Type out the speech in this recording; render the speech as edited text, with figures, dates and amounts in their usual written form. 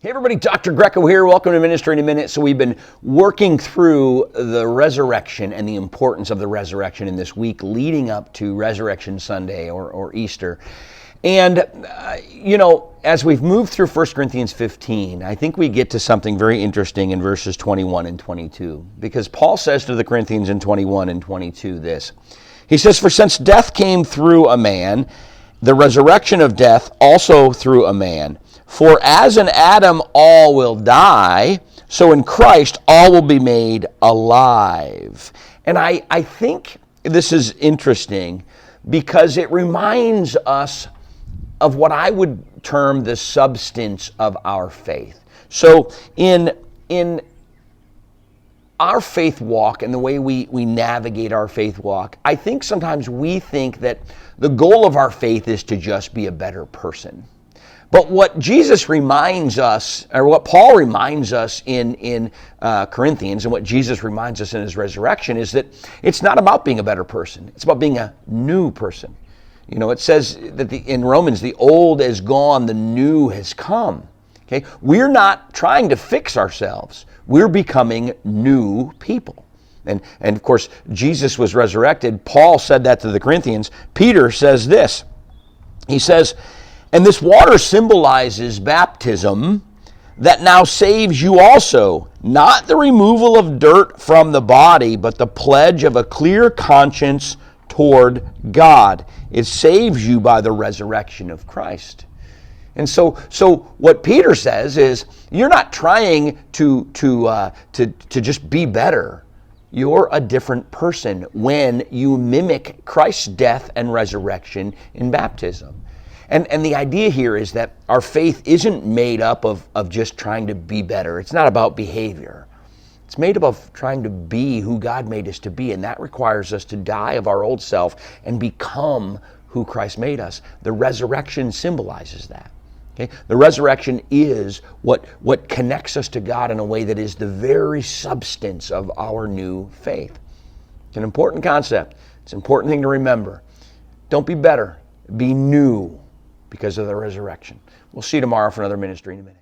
Hey everybody, Dr. Greco here. Welcome to Ministry in a Minute. So we've been working through the resurrection and the importance of the resurrection in this week leading up to Resurrection Sunday or Easter. And, as we've moved through 1 Corinthians 15, I think we get to something very interesting in verses 21 and 22. Because Paul says to the Corinthians in 21 and 22 this. He says, "For since death came through a man, the resurrection of death also through a man. For as in Adam all will die, so in Christ all will be made alive." And I think this is interesting because it reminds us of what I would term the substance of our faith. So in our faith walk and the way we navigate our faith walk, I think sometimes we think that the goal of our faith is to just be a better person. But what Jesus reminds us, or what Paul reminds us in Corinthians, and what Jesus reminds us in his resurrection, is that it's not about being a better person. It's about being a new person. It says that in Romans, the old is gone, the new has come. Okay, we're not trying to fix ourselves. We're becoming new people. And of course, Jesus was resurrected. Paul said that to the Corinthians. Peter says this. He says, "And this water symbolizes baptism that now saves you also, not the removal of dirt from the body, but the pledge of a clear conscience toward God. It saves you by the resurrection of Christ." And so what Peter says is, you're not trying to just be better. You're a different person when you mimic Christ's death and resurrection in baptism. And the idea here is that our faith isn't made up of just trying to be better. It's not about behavior. It's made up of trying to be who God made us to be, and that requires us to die of our old self and become who Christ made us. The resurrection symbolizes that. Okay? The resurrection is what connects us to God in a way that is the very substance of our new faith. It's an important concept. It's an important thing to remember. Don't be better. Be new because of the resurrection. We'll see you tomorrow for another Ministry in a Minute.